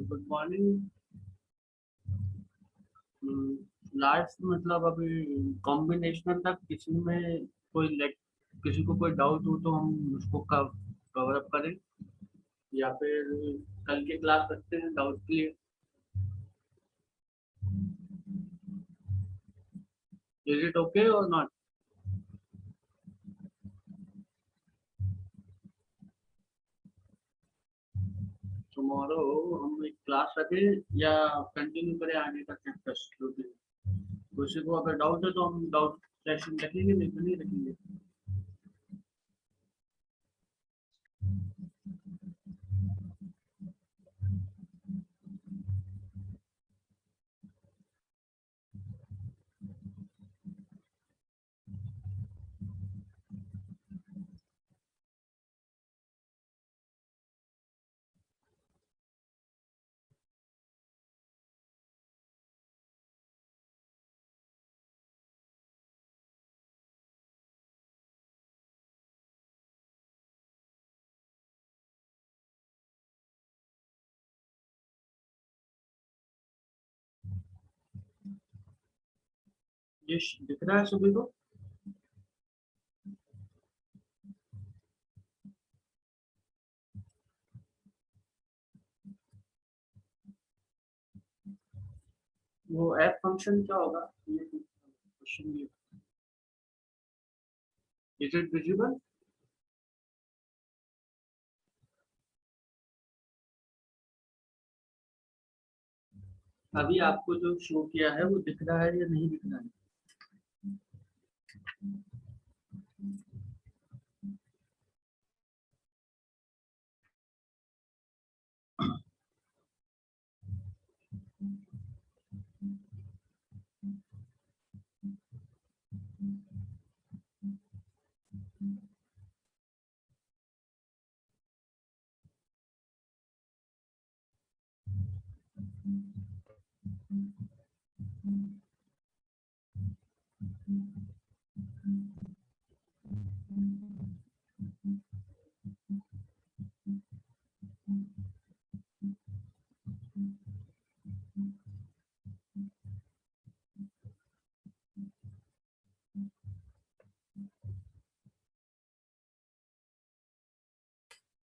Good morning. Last मतलब अभी combinational तक किसी में किसी को कोई डाउट हो तो हम उसको कवर अप करें, या फिर कल की क्लास रखते हैं डाउट के लिए। इज इट ओके और नॉट? टुमारो हम एक क्लास रखें या कंटिन्यू करें आगे का चैप्टर्स? किसी को अगर डाउट है तो हम डाउट सेशन रखेंगे, नहीं तो नहीं रखेंगे। ये दिख रहा है सभी को? वो ऐप फंक्शन क्या होगा, ये क्वेश्चन? Is it visible? अभी आपको जो शो किया है वो दिख रहा है या नहीं दिख रहा है?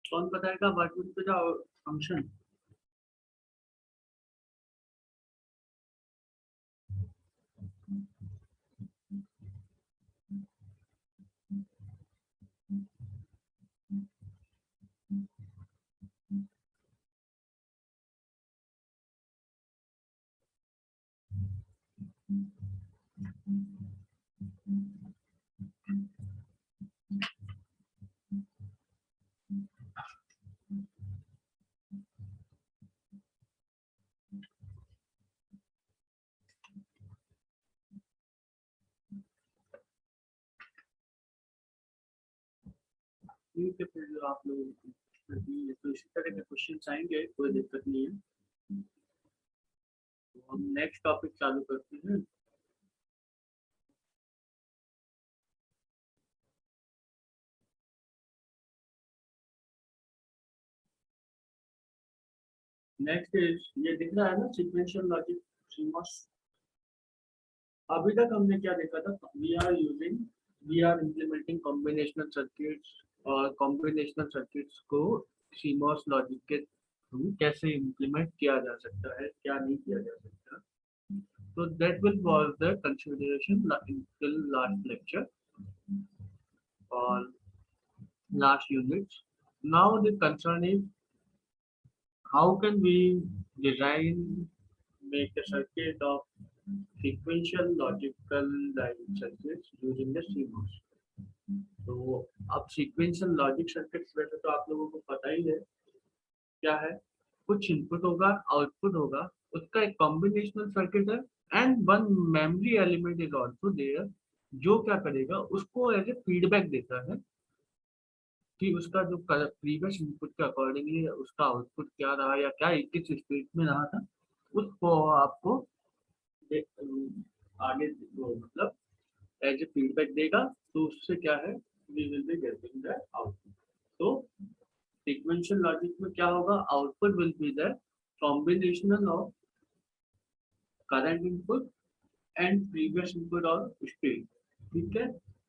कौन बताएगा what will be the function? ठीक है, फिर आप लोग तो इसी तरह के क्वेश्चन आएंगे, कोई दिक्कत नहीं है। तो हम नेक्स्ट टॉपिक चालू करते हैं। नेक्स्ट इज, ये दिख रहा है ना, सीक्वेंशियल लॉजिक, सीमॉस। अभी तक हमने क्या देखा था? We are implementing combinational circuits, और कॉम्बिनेशनल सर्किट्स को सीमॉस लॉजिक के थ्रू कैसे इम्प्लीमेंट किया जा सकता है, क्या नहीं किया जा सकता। So that will was the consideration till last lecture or last unit. Now the concern is how can we design, make a circuit of sequential logical line circuits using the CMOS. तो अब sequential logic circuits वैसे तो आप लोगों को पता ही है क्या है। कुछ इनपुट होगा, आउटपुट होगा, उसका एक कॉम्बिनेशनल सर्किट है, and one memory element is also there, जो क्या करेगा, उसको एज ए फीडबैक देता है कि उसका जो प्रीवियस इनपुट के अकॉर्डिंगली उसका आउटपुट क्या रहा या क्या किस स्टेट में रहा था, उसको आपको आगे वो मतलब एज ए फीडबैक देगा। तो उससे क्या है, we will be getting the output. तो सीक्वेंशियल लॉजिक में क्या होगा, output will be the combination of current input and previous input और state, ठीक है।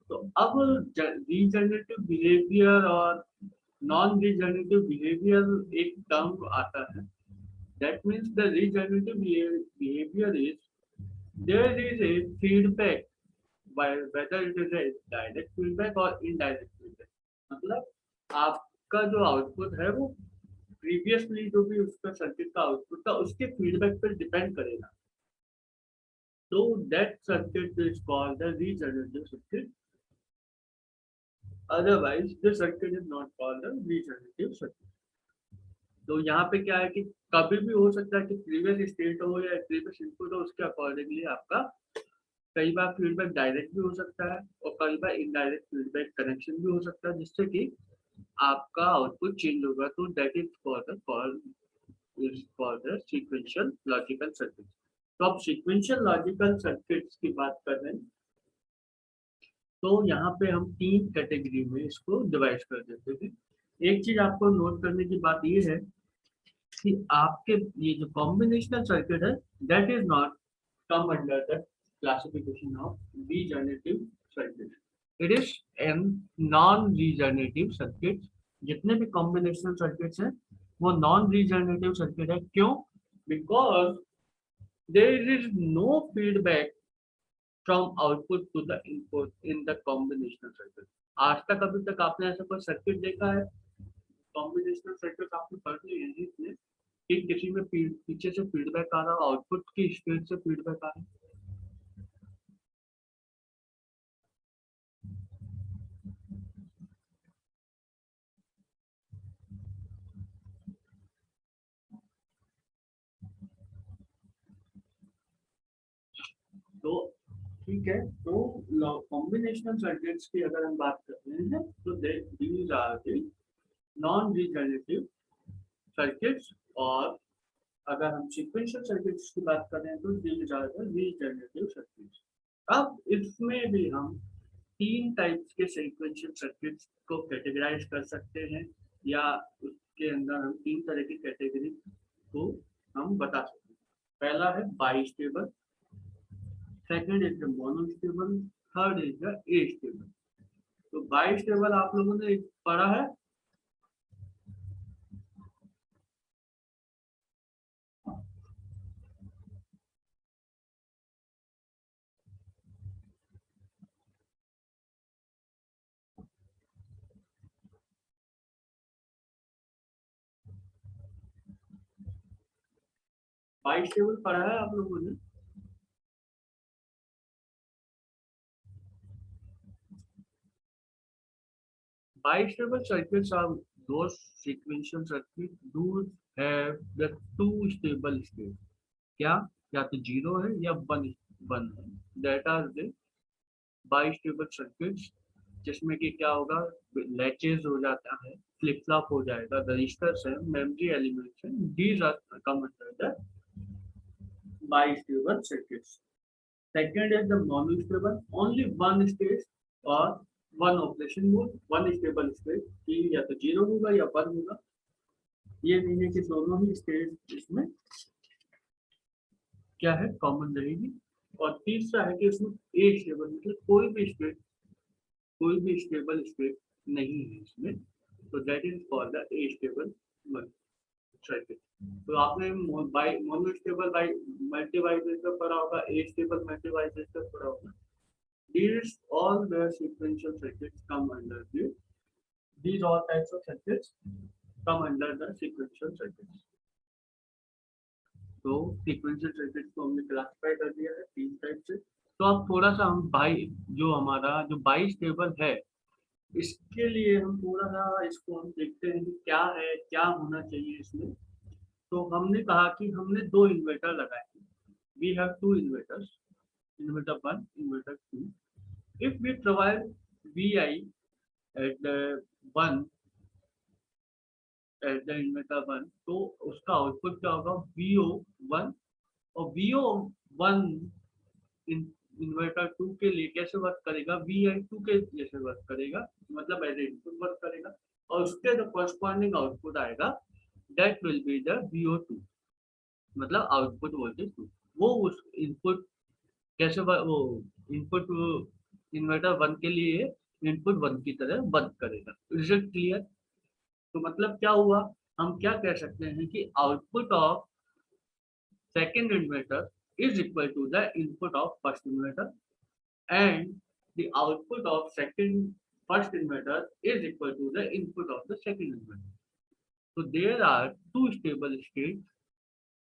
तो अब रीजनरेटिव बिहेवियर और नॉन रीजनरेटिव बिहेवियर एक टर्म आता है। That means the regenerative behaviour is there is a feedback whether it is a direct feedback or indirect feedback, मतलब आपका जो आउटपुट है वो प्रीवियसली जो भी उसका सर्किट का आउटपुट था उसके फीडबैक पर डिपेंड करेगा। तो that circuit is called the regenerative circuit, otherwise the circuit is not called the regenerative circuit. तो यहाँ पे क्या है कि कभी भी हो सकता है कि प्रीवियस स्टेट हो या प्रीवियस इनपुट हो, उसके अकॉर्डिंगली आपका कई बार फीडबैक डायरेक्ट भी हो सकता है और कई बार इनडायरेक्ट फीडबैक कनेक्शन भी हो सकता है जिससे कि आपका आउटपुट चेंज होगा। तो that is for the sequential logical circuit. तो अब सीक्वेंशियल लॉजिकल सर्किट्स की बात कर रहे हैं, तो यहाँ पे हम तीन कैटेगरी में इसको डिवाइड कर देते हैं। एक चीज आपको नोट करने की बात ये है कि आपके ये जो कॉम्बिनेशनल सर्किट है that is not come under the classification of regenerative circuits. It is a non-regenerative circuit. जितने भी combinational circuits हैं वो non-regenerative circuit है। क्यों? Because there is no feedback from output to the input in the combinational circuit. आज तक अभी तक आपने ऐसा कोई सर्किट देखा है? कॉम्बिनेशनल सर्किट आपने पढ़ ली है जिसमें कि किसी में पीछे से फीडबैक आ रहा है, आउटपुट की स्टेट से फीडबैक आ रहा है। तो ठीक है, तो कॉम्बिनेशनल सर्किट्स की अगर हम बात करते हैं तो these are the non regenerative circuits, और अगर हम सीक्वेंशियल सर्किट्स की बात करें तो these are the regenerative circuits. अब इसमें भी हम तीन टाइप्स के सीक्वेंशियल सर्किट्स को कैटेगराइज कर सकते हैं, या उसके अंदर हम तीन तरह की कैटेगरी को हम बता सकते हैं। पहला है bistable, second is the monostable, third is the stable. तो बाइस्टेबल आप लोगों ने पढ़ा है, बाइस्टेबल पढ़ा है आप लोगों ने? Bistable circuits are those sequential circuits do have the two stable states. क्या या तो जीरो है या वन वन है, that are the bistable circuits, जिसमें कि क्या होगा, लैचेज हो जाता है, फ्लिप फ्लॉप हो जाएगा, रजिस्टर्स है, मेमोरी एलिमेंट्स है, these are come under the bistable circuits. Second is the monostable, only one state और one operation mode, one stable state की या तो जीरो होगा या वन होगा, ये नहीं है कि दोनों ही स्टेट इसमें क्या है कॉमन रहेगी। और तीसरा है कि इसमें ए स्टेबल, मतलब कोई भी स्टेबल स्टेट नहीं है इसमें, तो that is called the A stable circuit. तो आपने मोनोस्टेबल बाई मल्टीवाइब्रेटर पढ़ा होगा, ए स्टेबल मल्टीवाइब्रेटर पढ़ा होगा। These all the sequential circuits come under these all types of circuits come under the sequential circuits. तो sequential circuits को हमने classify कर दिया है तीन टाइप से। तो अब थोड़ा सा हम जो हमारा जो बाइस्टेबल है इसके लिए हम थोड़ा सा इसको हम देखते हैं कि क्या है, क्या होना चाहिए इसमें। तो हमने कहा कि हमने दो इन्वर्टर लगाए, we have two inverters, inverter 1, inverter 2। If we provide Vi at the 1 at the inverter 1, तो उसका आउटपुट क्या होगा, VO1, और VO1 इन्वर्टर 2 के लिए कैसे वर्क करेगा, Vi2 के जैसे वर्क करेगा, मतलब एज इनपुट वर्क करेगा, और उसके जो कॉरस्पॉन्डिंग आउटपुट आएगा that will be the VO2। मतलब आउटपुट वोल्टेज 2। वो उस इनपुट कैसे वो इनपुट इन्वर्टर 1 के लिए इनपुट 1 की तरह वर्क करेगा। Is it clear? तो मतलब क्या हुआ, हम क्या कह सकते हैं कि output of second inverter is equal to the input of first inverter and the output of second first inverter is equal to the input of the second inverter. So there are two stable states,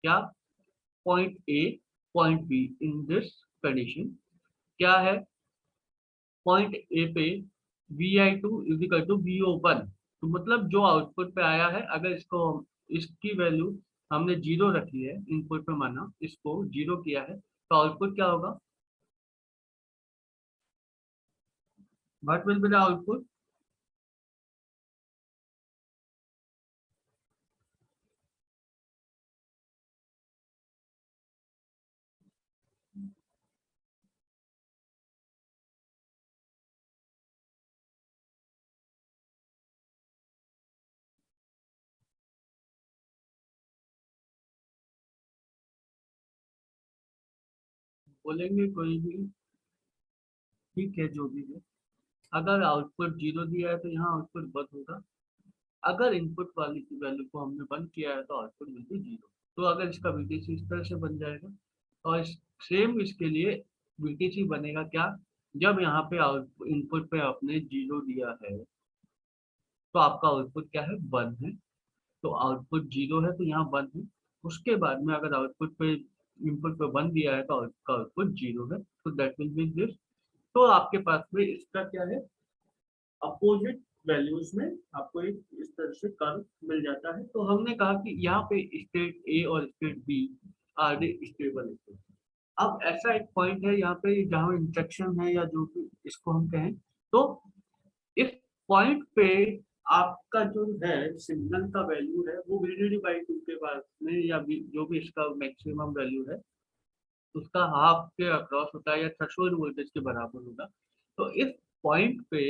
क्या point A, point B in this condition. क्या है point A पे Vi2 is equal to VO1। तो मतलब जो output पे आया है, अगर इसको इसकी वैल्यू हमने जीरो रखी है, इनपुट पे माना इसको जीरो किया है, तो आउटपुट क्या होगा? What will be the output? बोलेंगे कोई भी, ठीक है जो भी है। अगर आउटपुट जीरो दिया है तो यहाँ आउटपुट वन होगा। अगर इनपुट वाली की वैल्यू को हमने वन किया है तो आउटपुट विल बी जीरो। तो अगर इसका बीटीसी इस तरह से बन जाएगा, और सेम इसके लिए बीटीसी बनेगा क्या, जब यहाँ पे आउटपुट इनपुट पे आपने जीरो दिया है तो आपका आउटपुट क्या है, वन है। तो आउटपुट जीरो है तो यहाँ वन है। उसके बाद में अगर आउटपुट पे इनपुट पे वन दिया है तो आपका आउटपुट जीरो है, तो दैट विल बी दिस। तो आपके पास में इसका क्या है, अपोजिट वैल्यूज में आपको एक इस तरह से कर्व मिल जाता है। तो हमने कहा कि यहाँ पे स्टेट ए और state B are the stable state. अब ऐसा एक पॉइंट है यहाँ पे जहाँ इंटरेक्शन है या जो भी इसको हम कहें, तो इस पॉइंट पे आपका जो है सिग्नल का वैल्यू है वो VDD बाई टू के बाद में, या जो भी इसका मैक्सिमम वैल्यू है उसका हाफ के अक्रॉस होता है या थ्रेशोल्ड वोल्टेज के बराबर होगा। तो इस पॉइंट पे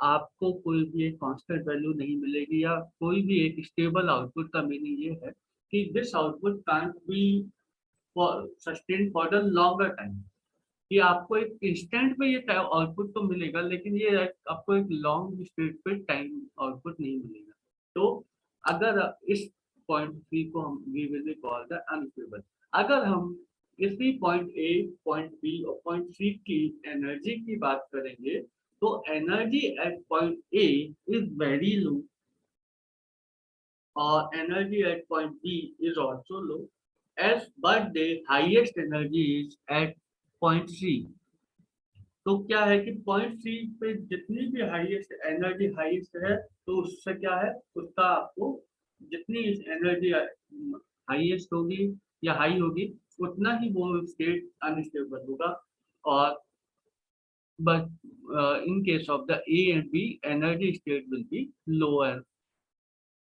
आपको कोई भी एक कांस्टेंट वैल्यू नहीं मिलेगी, या कोई भी एक स्टेबल आउटपुट का मीनिंग ये है कि this output can't be sustain for the longer time. कि आपको एक इंस्टेंट में ये आउटपुट तो मिलेगा, लेकिन ये आपको एक लॉन्ग स्पीड पे टाइम आउटपुट नहीं मिलेगा। तो अगर इस पॉइंट सी को हम we will call the unstable. अगर हम इसी पॉइंट ए, पॉइंट बी और पॉइंट सी की एनर्जी की बात करेंगे, तो energy at point A is very low और energy at point B is also low, as but the highest energy is at point C. तो क्या है कि पॉइंट सी पे जितनी भी हाईएस्ट एनर्जी हाईएस्ट है, तो उससे क्या है, उसका आपको जितनी एनर्जी हाईएस्ट होगी या हाई होगी, उतना ही वो स्टेट अनस्टेबल होगा। और but in case of the A and B, energy state will be lower,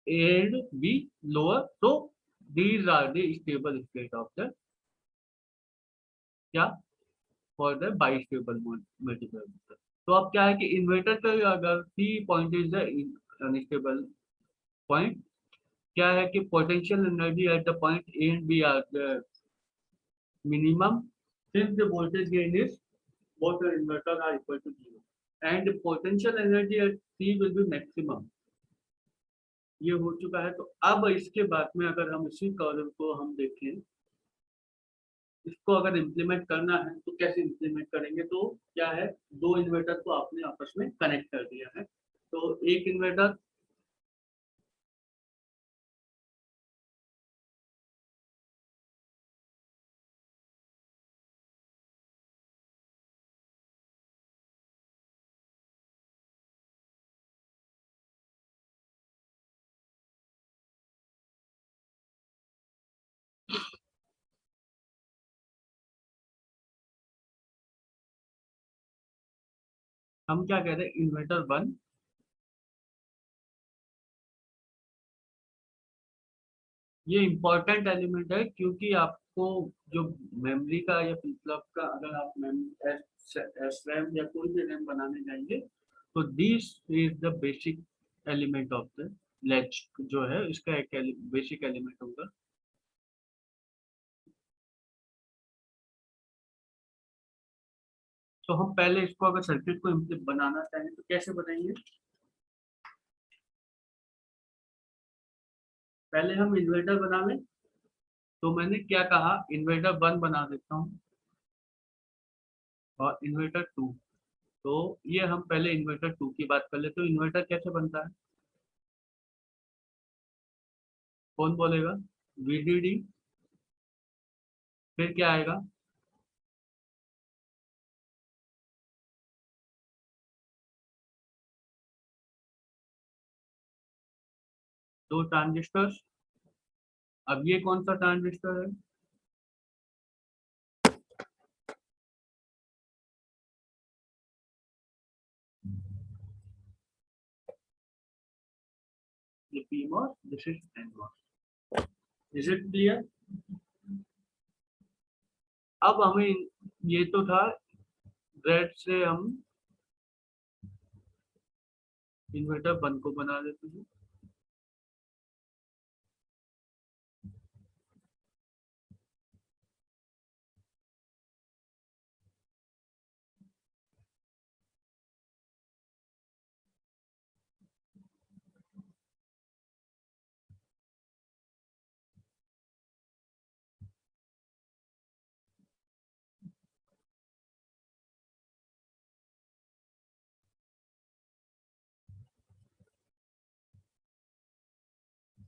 A and B lower. तो these are the stable state of the क्या, फॉर द बाइस्टेबल मल्टीप्लाई। तो अब क्या है कि इन्वर्टर का अगर C point is the unstable point, क्या है कि potential energy at the point A and B are the minimum since the voltage gain is both the inverter are equal to zero and the potential energy at C will be maximum। ये हो चुका है। तो अब इसके बाद में अगर हम इसी कर्व को हम देखें, इसको अगर इम्प्लीमेंट करना है तो कैसे इम्प्लीमेंट करेंगे, तो क्या है, दो इन्वर्टर को आपने आपस में कनेक्ट कर दिया है। तो एक इन्वर्टर हम क्या कह रहे हैं, इन्वर्टर वन ये इम्पोर्टेंट एलिमेंट है, क्योंकि आपको जो मेमोरी का या मतलब का अगर आप एस रैम या कोई भी रैम बनाने जाएंगे, तो this is the basic element of the latch जो है, इसका एक बेसिक एलिमेंट होगा। तो हम पहले इसको अगर सर्किट को बनाना चाहें तो कैसे बनाएंगे? पहले हम इन्वर्टर बना लें। तो मैंने क्या कहा, इन्वर्टर 1 बना देता हूँ और इन्वर्टर 2। तो ये हम पहले इन्वर्टर 2 की बात कर ले, तो इन्वर्टर कैसे बनता है? कौन बोलेगा? VDD, फिर क्या आएगा? दो ट्रांजिस्टर। अब ये कौन सा ट्रांजिस्टर है? ये PMOS, this is NMOS। Is it clear? अब हमें ये तो था, रेड से हम इन्वर्टर 1 को बना देते हैं।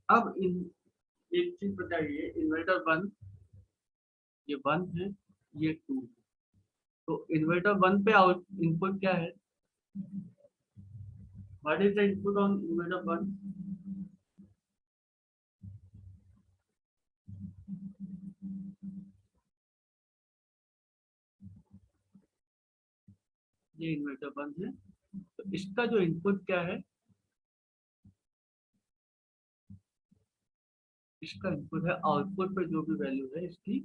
अब इन एक चीज बताइए, इन्वर्टर 1, ये 1 है, ये 2। तो इन्वर्टर 1 पे आउट इनपुट क्या है? What is the input on inverter 1? ये इन्वर्टर 1 है, तो इसका जो इनपुट क्या है? इसका इनपुट है आउटपुट पे जो भी वैल्यू है इसकी,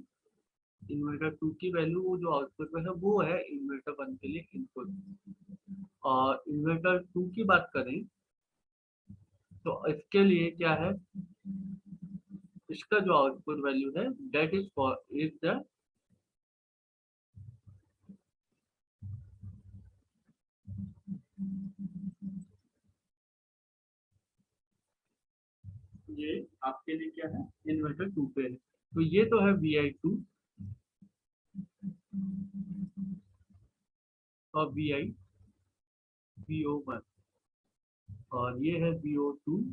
इन्वर्टर 2 की वैल्यू वो जो आउटपुट पे है वो है इन्वर्टर 1 के लिए इनपुट। और इन्वर्टर 2 की बात करें तो इसके लिए क्या है? इसका जो आउटपुट वैल्यू है that is for is the, ये आपके लिए क्या है? इन्वर्टर 2 पे है। तो ये तो है VI2 और VO1, और ये है VO2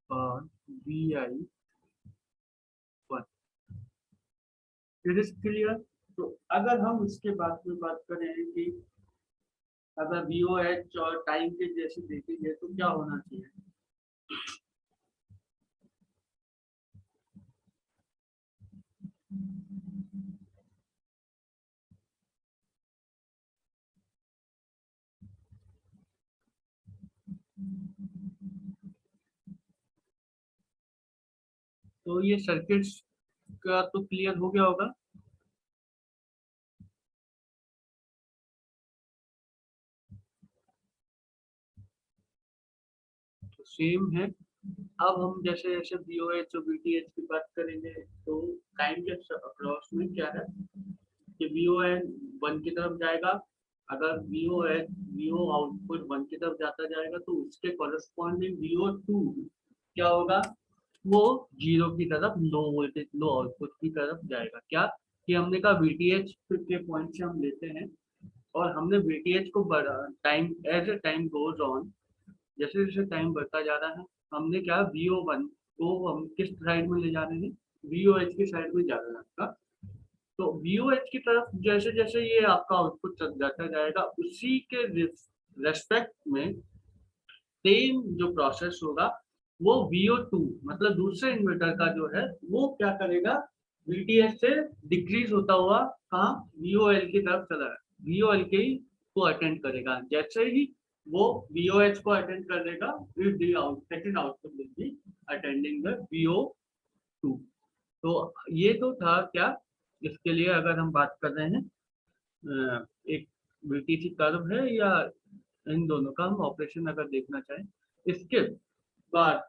और VI1। It is clear? तो अगर हम इसके बाद में बात करें कि अगर VOH और टाइम के जैसे देखेंगे तो क्या होना चाहिए? तो ये सर्किट्स का तो क्लियर हो गया होगा। तो सेम है। अब हम जैसे जैसे VOH और VTH की बात करेंगे तो टाइम के अक्रॉस में क्या है कि VON 1 की तरफ जाएगा। अगर VO आउटपुट 1 की तरफ जाता जाएगा तो उसके कॉरेस्पॉन्डिंग VO2 क्या होगा? वो 0 की तरफ, लो वोल्टेज लो आउटपुट की तरफ जाएगा। क्या कि हमने कहा VTH के पॉइंट से हम लेते हैं और हमने VTH को time as a time goes on, जैसे जैसे टाइम बढ़ता जा रहा है, हमने क्या VO1 को हम किस साइड में ले जा रहे हैं? VOH की साइड में जा रहे हैं आपका। तो VOH की तरफ जैसे जैसे ये आपका आउटपुट चल जाता जाएगा, उसी के रेस्पेक्ट में सेम जो प्रोसेस होगा वो VO2 मतलब दूसरे इन्वर्टर का जो है वो क्या करेगा? VTH से डिक्रीज होता हुआ कहाँ VOL की तरफ चला है, VOL के ही को अटेंड करेगा। जैसे ही वो VOH को अटेंड करेगा, फिर the second output will be attending the VO2। तो ये तो था क्या, इसके लिए अगर हम बात कर रहे हैं एक VTC कर्व है या इन दोनों का हम ऑपरेशन अगर देखना चाहें। इसके बाद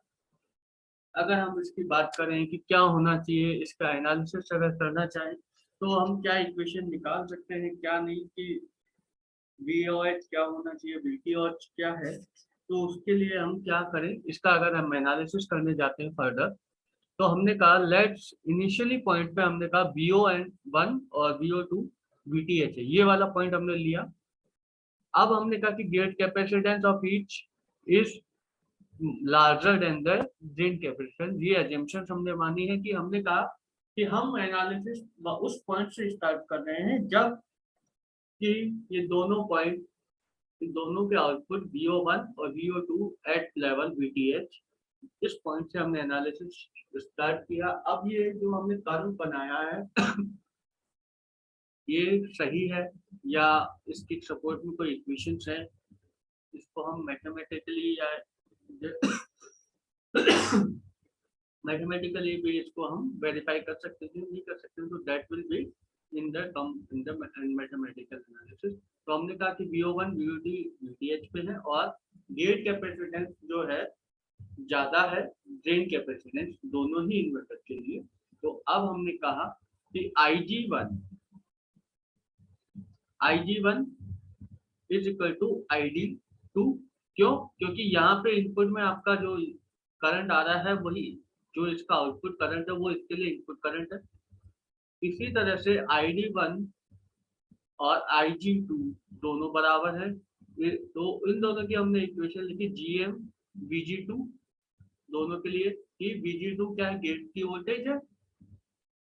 अगर हम इसकी बात करें कि क्या होना चाहिए, इसका एनालिसिस अगर करना चाहें तो हम क्या इक्वेशन निकाल सकते हैं क्या नहीं कि VOH क्या होना चाहिए, VTOH क्या है। तो उसके लिए हम क्या करें, इसका अगर हम एनालिसिस करने जाते हैं फर्दर, तो हमने कहा लेट्स इनिशियली पॉइंट पे हमने कहा VO1 और VO2 VTH है, ये वाला पॉइंट हमने लिया। अब हमने कहा कि gate capacitance of each is larger than the drain capacitance. ये एजम्पशन हमने मानी है कि हमने कहा कि हम एनालिसिस उस पॉइंट से स्टार्ट कर रहे हैं जब कि ये दोनों पॉइंट, दोनों के आउटपुट VO1 और VO2 एट लेवल VTH, इस पॉइंट से हमने एनालिसिस स्टार्ट किया। अब ये जो हमने कर्व बनाया है ये सही है या इसके सपोर्ट में कोई इक्वेशंस है, इसको हम मैथमेटिकली या मैथमेटिकली भी इसको हम वेरीफाई कर सकते हैं, नहीं कर सकते, तो that will be in the mathematical analysis. तो हमने कहा कि VO1 VO2 VTH पे है और गेट कैपेसिटेंस जो है ज्यादा है ड्रेन कैपेसिटेंस, दोनों ही इन्वर्टर के लिए। तो अब हमने कहा कि IG1 is equal to ID2। क्यों? क्योंकि यहाँ पे इनपुट में आपका जो करंट आ रहा है वही जो इसका आउटपुट करंट है वो इसके लिए इनपुट करंट है। इसी तरह से ID1 और IG2 दोनों बराबर है। तो इन दोनों की हमने इक्वेशन लिखी GM VG2 दोनों के लिए, कि VG2 क्या है, गेट की वोल्टेज है,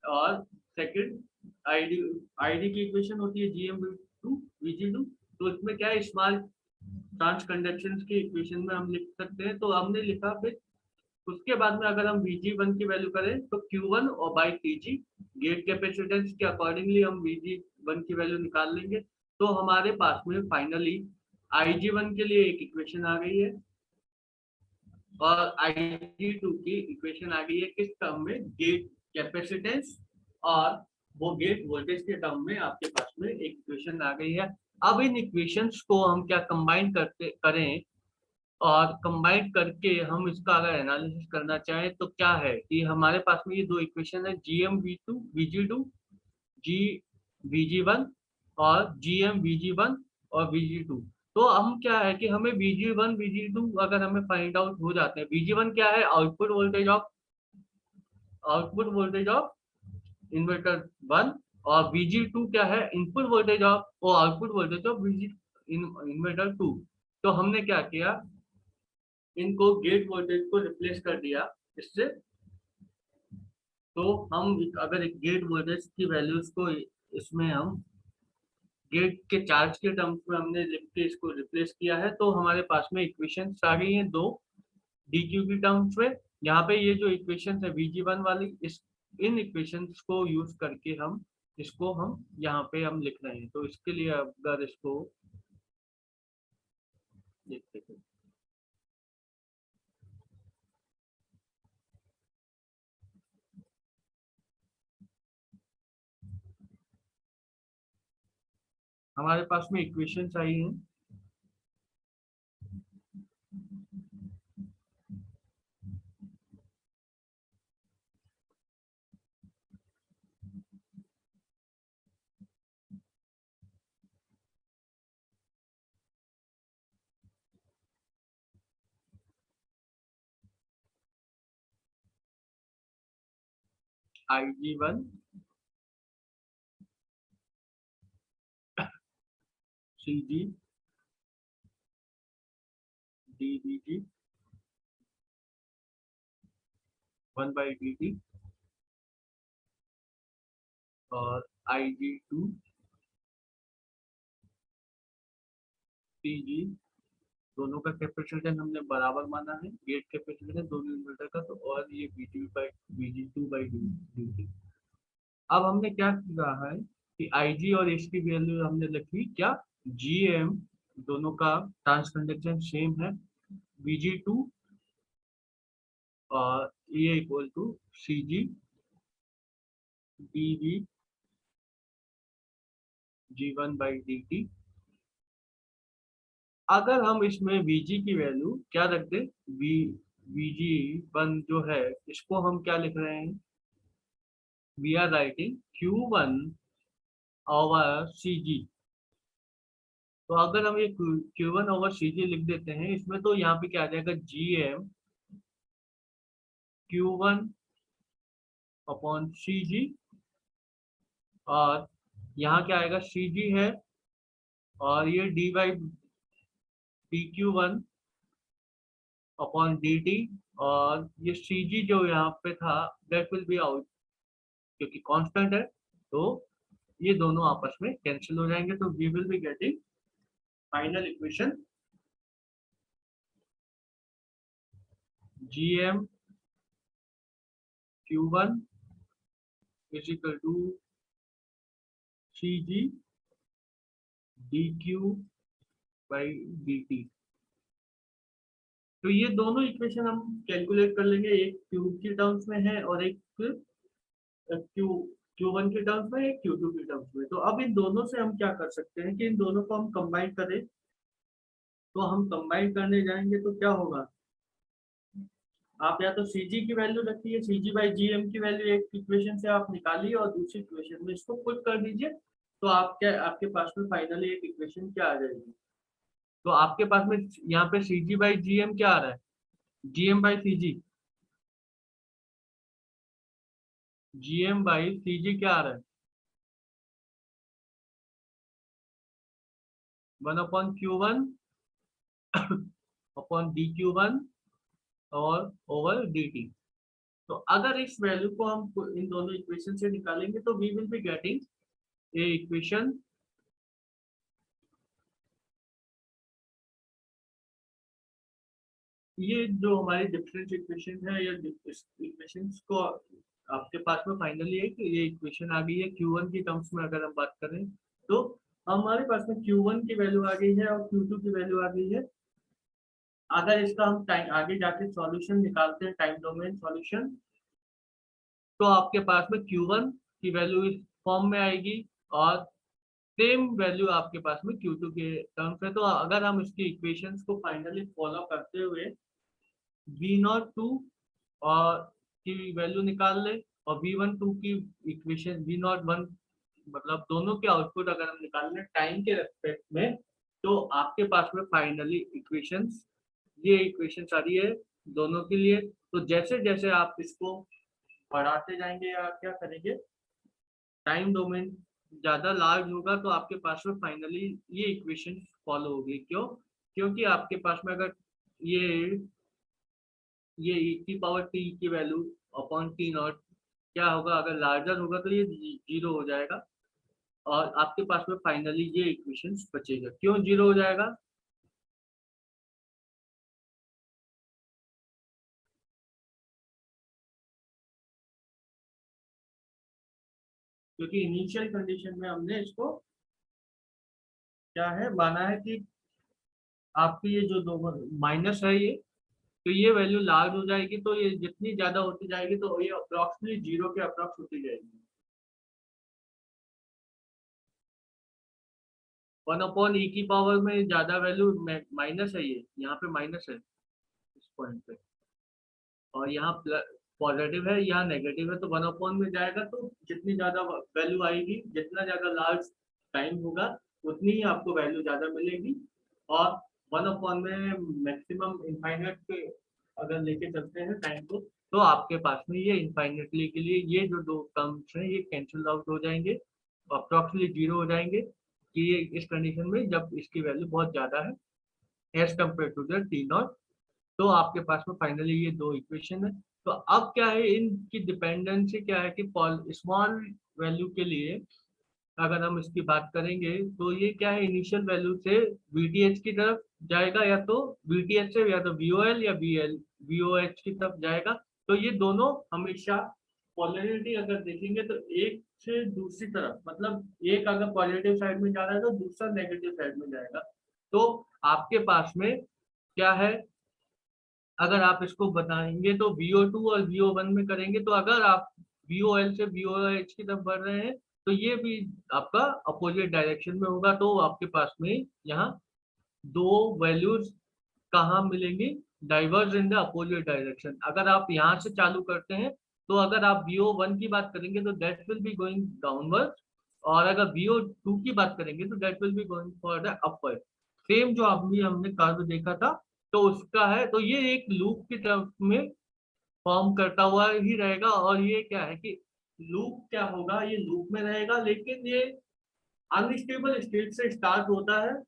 और सेकंड ID की इक्वेशन होती है GM VG2। तो इसमें क्या है, स्मॉल ट्रांस कंडक्शन की इक्वेशन में हम लिख सकते हैं। तो हमने लिखा फिर उसके बाद में अगर हम VG1 की वैल्यू करें तो Q1 और बाई TG गेट कैपेसिटेंस के अकॉर्डिंगली हम VG1 की वैल्यू निकाल लेंगे। तो हमारे पास में फाइनली IG1 के लिए एक इक्वेशन आ गई है और IG2 की इक्वेशन आ गई है किस टर्म में, गेट कैपेसिटेंस और वो गेट वोल्टेज के टर्म में आपके पास में एक इक्वेशन आ गई है। अब इन इक्वेशंस को हम क्या कंबाइन करते करें, और कंबाइन करके हम इसका अगर एनालिसिस करना चाहें तो क्या है कि हमारे पास में ये दो इक्वेशन है GM VG2 G VG1 और GM VG1 और VG2। तो हम क्या है कि हमें VG1 VG2 अगर हमें फाइंड आउट हो जाते हैं, VG1 क्या है, आउटपुट वोल्टेज ऑफ इन्वर्टर 1, और VG2 क्या है, इनपुट वोल्टेज ऑफ और output voltage of VG inverter 2। तो हमने क्या किया, इनको गेट वोल्टेज को रिप्लेस कर दिया इससे। तो हम अगर एक गेट वोल्टेज की वैल्यूज को इसमें हम गेट के चार्ज के टर्म्स में हमने लिख के इसको रिप्लेस किया है, तो हमारे पास में इक्वेशन आ गई हैं दो DQ की टर्म्स में। यहाँ पे ये जो इक्वेशन है VG1 वाली, इस इन इक्वेशंस को यूज करके हम यहाँ पे हम लिख रहे हैं। तो इसके लिए अगर इसको देखते हैं, हमारे पास में इक्वेशंस आई हैं IG1 CG DVG 1/dt और IG2 CG, दोनों का कैपेसिटेंस हमने बराबर माना है, गेट कैपेसिटेंस दोनों इन्वर्टर का। तो और ये VG2/dt। अब हमने क्या कहा है कि IG और H की वैल्यू हमने लिखी क्या, GM दोनों का ट्रांस कंडक्टेंस सेम है, VG2 और ये equal to CG DV G1/dt। अगर हम इसमें VG की वैल्यू क्या रख दें, VG1 जो है इसको हम क्या लिख रहे हैं, we are writing Q1 over CG। तो अगर हम ये Q1 ओवर CG लिख देते हैं इसमें, तो यहाँ पे क्या आ जाएगा, GM Q1 अपॉन CG, और यहाँ क्या आएगा, CG है और ये DQ1 अपॉन DT, और ये CG जो यहाँ पे था दैट विल बी आउट, क्योंकि कांस्टेंट है तो ये दोनों आपस में कैंसिल हो जाएंगे। तो we will be getting final equation GM Q1 is equal to CG DQ by DT। तो ये दोनों इक्वेशन हम कैलकुलेट कर लेंगे, एक क्यूब की टर्म्स में है और एक Q1 के टर्म्स में, एक Q2 के टर्म्स में। तो अब इन दोनों से हम क्या कर सकते हैं कि इन दोनों को हम कंबाइन करें। तो हम कंबाइन करने जाएंगे तो क्या होगा, आप या तो CG की वैल्यू रखिए, CG बाई GM की वैल्यू एक इक्वेशन से आप निकालिए और दूसरी इक्वेशन में इसको पुट कर दीजिए। तो आप क्या, आपके पास में फाइनली एक इक्वेशन क्या आ जाएगी। तो आपके पास में यहाँ पे CG बाई GM क्या आ रहा है, GM by CG, GM by CG क्या आ रहा है, 1/Q1 अपॉन DQ1 और ओवर DT। तो अगर इस वैल्यू को हम इन दोनों इक्वेशन से निकालेंगे तो we will be getting a equation ये जो हमारी डिफरेंस इक्वेशन है, या इक्वेशंस को आपके पास में फाइनली है कि ये इक्वेशन आ गई है Q1 की टर्म्स में। अगर हम बात करें तो हमारे पास में Q1 की वैल्यू आ गई है और Q2 की वैल्यू आ गई है। अगर इसका हम टाइम आगे जाके सॉल्यूशन निकालते हैं, टाइम डोमेन सॉल्यूशन, तो आपके पास में Q1 की वैल्यू इस फॉर्म में आएगी और सेम वैल्यू आपके पास में Q2 के टर्म्स है। तो अगर हम इसकी इक्वेशंस को फाइनली फॉलो करते हुए V02 और की वैल्यू निकाल ले और V12 की इक्वेशन V01, मतलब दोनों के आउटपुट अगर हम निकाल लें टाइम के रेस्पेक्ट में, तो आपके पास में फाइनली इक्वेशंस, ये इक्वेशन सारी है दोनों के लिए। तो जैसे जैसे आप इसको बढ़ाते जाएंगे या क्या करेंगे, टाइम डोमेन ज्यादा लार्ज होगा तो आपके पास में फाइनली ये इक्वेशन फॉलो होगी। क्यों, क्योंकि आपके पास में अगर ये ये e की पावर t की वैल्यू अपॉन t नॉट क्या होगा, अगर लार्जर होगा तो ये जीरो हो जाएगा और आपके पास में फाइनली ये इक्वेशन बचेगा। क्यों जीरो हो जाएगा, क्योंकि इनिशियल कंडीशन में हमने इसको क्या है माना है कि आपकी ये जो दो माइनस है ये, तो ये वैल्यू लार्ज हो जाएगी तो ये जितनी ज्यादा होती जाएगी तो ये अप्रोक्सीमेटली जीरो के अप्रोक्स होती जाएगी। 1/e की पावर में ज्यादा वैल्यू माइनस है, ये यहाँ पे माइनस है इस पॉइंट पे, और यहाँ पॉजिटिव है, यहाँ नेगेटिव है, तो 1/, में जाएगा तो जितनी ज्यादा वैल्यू आएगी, जितना ज्यादा लार्ज टाइम होगा उतनी ही आपको वैल्यू ज्यादा मिलेगी। और 1/, में मैक्सिमम इनफाइनाइट पे अगर लेके चलते हैं टाइम को, तो आपके पास में ये इनफाइनाइटली के लिए ये जो दो टर्म्स हैं ये कैंसिल आउट हो जाएंगे, अप्रोक्सीमेटली जीरो हो जाएंगे, कि ये इस कंडीशन में जब इसकी वैल्यू बहुत ज्यादा है as compare to the T naught. तो आपके पास में फाइनली ये दो इक्वेशन है। तो अब क्या है, इनकी डिपेंडेंसी क्या है कि स्मॉल वैल्यू के लिए अगर हम इसकी बात करेंगे तो ये क्या है, इनिशियल वैल्यू से VTH की तरफ जाएगा, या तो VTH से या तो VOL या VOH की तरफ जाएगा। तो ये दोनों हमेशा पोलैरिटी अगर देखेंगे तो एक से दूसरी तरफ, मतलब एक अगर पॉजिटिव साइड में जा रहा है तो दूसरा नेगेटिव साइड में जाएगा। तो आपके पास में क्या है, अगर आप इसको बताएंगे तो VO2 और VO1 में करेंगे, तो अगर आप VOL से VOH की तरफ बढ़ रहे हैं तो ये भी आपका अपोजिट डायरेक्शन में होगा। तो आपके पास में यहाँ दो वैल्यूज कहाँ मिलेंगी, diverge in the opposite direction. अगर आप यहाँ से चालू करते हैं तो अगर आप VO1 की बात करेंगे तो that will be going downward, और अगर VO2 की बात करेंगे तो that will be going for the upward. Same जो अभी हमने कर्व देखा था तो उसका है, तो ये एक लूप की तरफ में फॉर्म करता हुआ ही रहेगा। और ये क्या है कि लूप क्या होगा, ये लूप में रहेगा लेकिन ये अनस्टेबल स्टेट से स्टार्ट होता है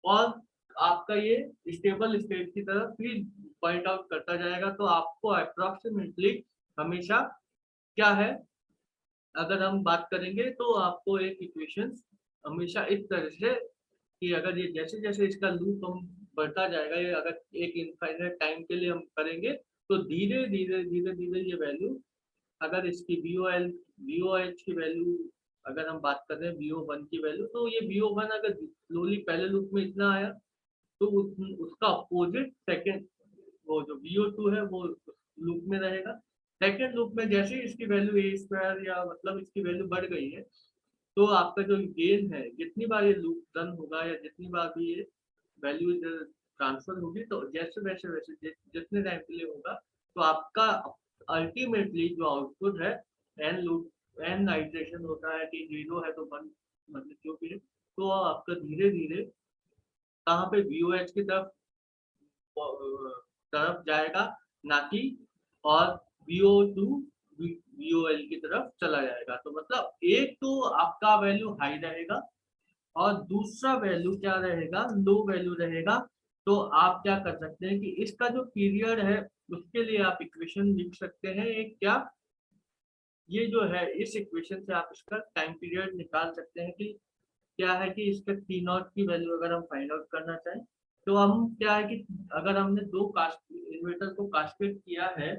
और आपका ये स्टेबल स्टेट की तरफ ही पॉइंट आउट करता जाएगा। तो आपको अप्रोक्सीमेटली हमेशा क्या है, अगर हम बात करेंगे तो आपको एक इक्वेशन हमेशा इस तरह से कि अगर ये जैसे जैसे इसका लूप हम बढ़ता जाएगा, ये अगर एक इनफाइनाइट टाइम के लिए हम करेंगे तो धीरे धीरे धीरे धीरे ये वैल्यू, अगर इसकी VOH की वैल्यू अगर हम बात कर रहे हैं VO1 की वैल्यू, तो ये VO1 अगर स्लोली पहले लूप में इतना आया तो उसका अपोजिट सेकंड वो जो VO2 है वो लूप में रहेगा। सेकंड लूप में जैसे ही इसकी वैल्यू ए स्क्वायर या मतलब इसकी वैल्यू बढ़ गई है तो आपका जो गेन है, जितनी बार ये लूप रन होगा या जितनी बार भी ये वैल्यू ट्रांसफर होगी, तो जैसे वैसे वैसे जितने टाइम के लिए होगा तो आपका अल्टीमेटली जो आउटपुट है एन लूप एन आइटरेशन होता है कि 0 है तो 1 मतलब जो भी है, तो आपका धीरे धीरे कहाँ पे VOH की तरफ जाएगा, ना कि और VO2 VOL की तरफ चला जाएगा। तो मतलब एक तो आपका वैल्यू हाई रहेगा और दूसरा वैल्यू क्या रहेगा, लो वैल्यू रहेगा। तो आप क्या कर सकते हैं कि इसका जो पीरियड है उसके लिए आप इक्वेशन लिख सकते हैं एक, क्या ये जो है इस इक्वेशन से आप इसका टाइम पीरियड निकाल सकते हैं कि क्या है कि इसका T0 की वैल्यू अगर हम फाइंड आउट करना चाहें तो हम क्या है कि अगर हमने दो कास्ट इन्वर्टर को कास्केड किया है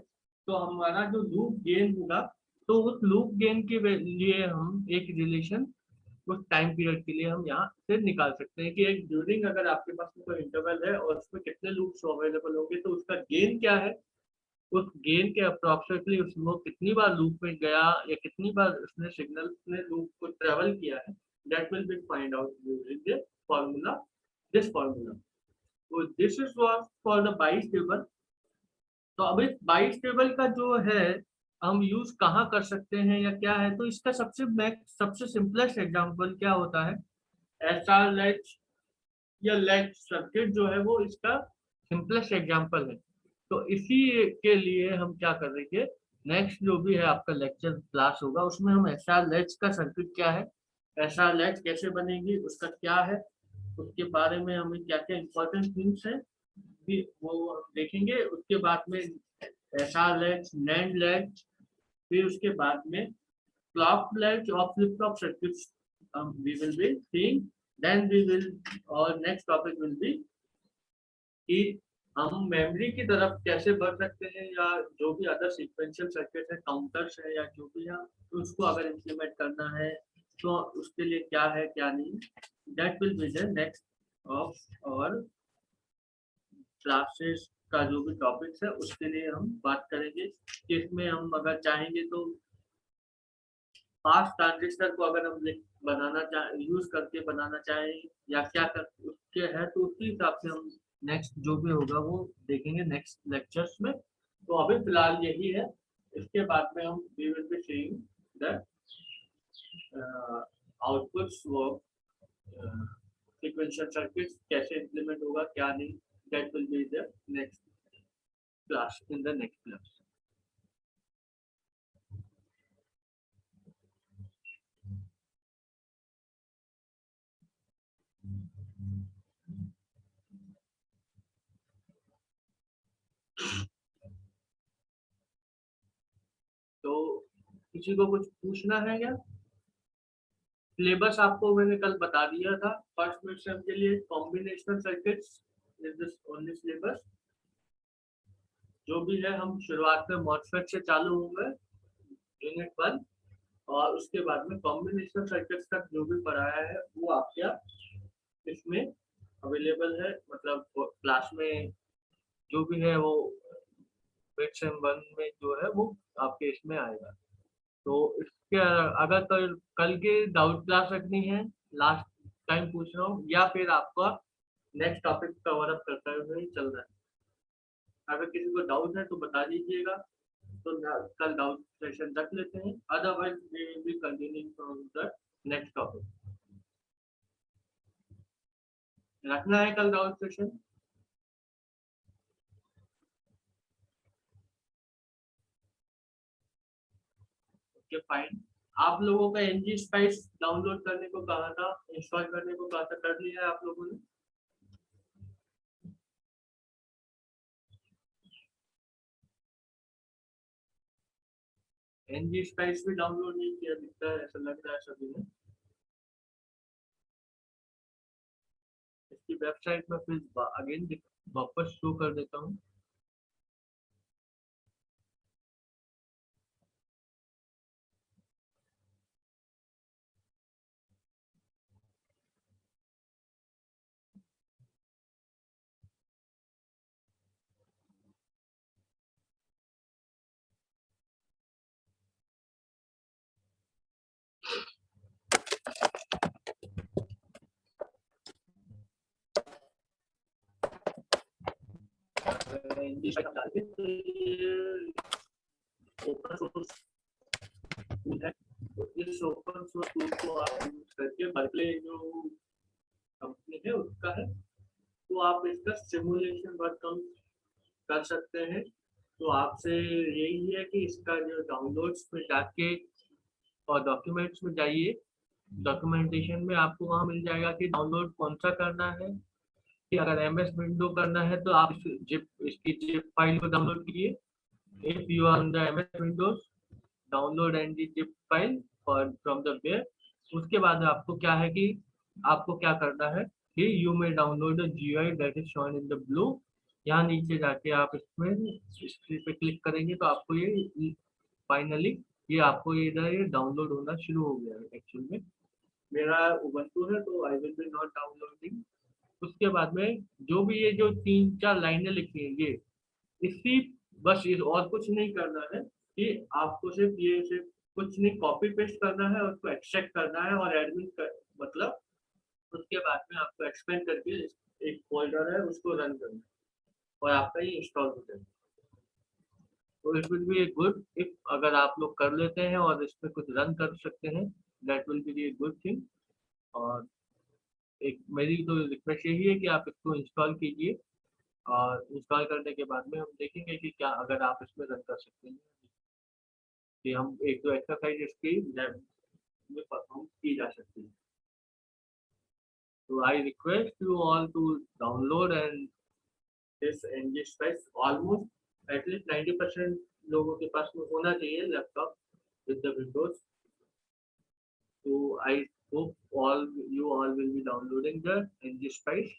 तो हमारा जो लूप गेन होगा, तो उस लूप गेन के लिए हम एक रिलेशन उस टाइम पीरियड के लिए हम यहाँ से निकाल सकते हैं कि एक ड्यूरिंग अगर आपके पास कोई इंटरवल है और उसमें कितने लूप्स अवेलेबल होंगे तो उसका गेन क्या है, उस गेन के अप्रोक्सीमेटली उसमें कितनी बार लूप में गया या कितनी बार उसने सिग्नल ने लूप को ट्रेवल किया है, that will be find out using the formula, this formula. So this is was for the बाइस टेबल। तो अब इस बाइस टेबल का जो है हम यूज कहाँ कर सकते हैं या क्या है, तो इसका सबसे सिंपलेस्ट एग्जांपल क्या होता है, एसआर लैच या लैच सर्किट जो है वो इसका सिंपलेस्ट एग्जांपल है। तो इसी के लिए हम क्या करेंगे, नेक्स्ट जो भी है आपका लेक्चर क्लास होगा उसमें हम एसआर लैच का सर्किट क्या है, एसआर लैच कैसे बनेगी, उसका क्या है, उसके बारे में हमें क्या क्या इंपॉर्टेंट थिंग्स है भी वो हम देखेंगे। उसके बाद में एसआर लैच, नैंड लैच, फिर उसके बाद में क्लॉक लैच और flip flop circuits we will be seeing, then we will और नेक्स्ट टॉपिक विल बी कि हम मेमोरी की तरफ कैसे बढ़ सकते हैं या जो भी अदर सीक्वेंशियल सर्किट है, काउंटर्स है या जो भी है, तो उसको अगर इम्प्लीमेंट करना है तो उसके लिए क्या है क्या नहीं, that will be the next of और क्लासेस का जो भी टॉपिक्स है उसके लिए हम बात करेंगे कि इसमें हम अगर चाहेंगे तो पास ट्रांजिस्टर को अगर हम बनाना चाहे यूज करके बनाना चाहें या क्या कर उसके है तो उसके हिसाब से हम नेक्स्ट जो भी होगा वो देखेंगे नेक्स्ट लेक्चर्स में। तो अभी फिलहाल यही है, इसके बाद में हम we will be seeing the outputs वो सीक्वेंशियल सर्किट कैसे इंप्लीमेंट होगा क्या नहीं, that will be the next class in the next class. तो किसी को कुछ पूछना है क्या? सिलेबस आपको मैंने कल बता दिया था, फर्स्ट मिड सेम के लिए combinational circuits is this only syllabus. जो भी है हम शुरुआत में मॉसफेट से चालू होंगे यूनिट 1 और उसके बाद में कॉम्बिनेशनल सर्किट्स तक जो भी पढ़ाया है वो आपका इसमें अवेलेबल है, मतलब क्लास में जो भी है वो मिड सेम 1 में जो है वो आपके इसमें आएगा। तो इसके अगर कल के डाउट क्लास रखनी है, लास्ट टाइम पूछ रहा हूँ, या फिर आपका नेक्स्ट टॉपिक कवर अप करते हुए चल रहा है, अगर किसी को डाउट है तो बता दीजिएगा। तो कल डाउट सेशन रख लेते हैं, otherwise we will be continuing from the next topic. रखना है कल डाउट सेशन? Okay fine. आप लोगों का एनजी स्पाइस डाउनलोड करने को कहा था, इंस्टॉल करने को कहा था, कर लिया है आप लोगों ने? एनजी स्पाइस भी डाउनलोड नहीं किया दिखता है, ऐसा लग रहा है सभी ने। इसकी वेबसाइट में फिर अगेन वापस शो कर देता हूँ। एनजी स्पाइस डाल के ओपन सोर्स टूल है, तो इस ओपन सोर्स टूल को आप यूज करके बर्कले जो कंपनी है उसका है, तो आप इसका सिमुलेशन वर्क कर सकते हैं। तो आपसे यही है कि इसका जो डाउनलोड्स में जाके और डॉक्यूमेंट्स में जाइए, डॉक्यूमेंटेशन में आपको वहाँ मिल जाएगा कि डाउनलोड कौन सा करना है। कि अगर एमएस विंडो करना है तो आप इसकी जिप फाइल को डाउनलोड कीजिए। If you are on the MS Windows, download and zip file और फ्रॉम द वेयर। उसके बाद आपको क्या है कि आपको क्या करना है कि यू में download the GUI that is shown in the blue. यहाँ नीचे जाके आप इसमें इस पे क्लिक करेंगे तो आपको ये फाइनली ये आपको इधर ये डाउनलोड होना शुरू हो गया है। एक्चुअल में मेरा उबंटू है तो I will be not downloading. उसके बाद में जो भी ये जो 3-4 लाइनें लिखी हैं ये इसी बस ये और कुछ नहीं करना है कि आपको सिर्फ ये सिर्फ कुछ नहीं कॉपी पेस्ट करना है और उसको एक्सट्रैक्ट करना है और एडमिन कर मतलब उसके बाद में आपको एक्सपेंड करके एक फोल्डर है उसको रन करना है और आपका ये इंस्टॉल हो जाएगा। तो it will be a good if अगर आप लोग कर लेते हैं और इस पे कुछ रन कर सकते हैं, that will B a good thing. और एक मेरी तो रिक्वेस्ट यही है कि आप इसको इंस्टॉल कीजिए और इंस्टॉल करने के बाद में हम देखेंगे कि क्या अगर आप इसमें रन कर सकते हैं कि हम एक दो एक्सरसाइज इसकी लैब में परफॉर्म की जा सकती है। तो I request you all to download and this NG spice. Almost at least 90% लोगों के पास में होना चाहिए laptop with the Windows. So I hope all you all will be downloading the NG Spice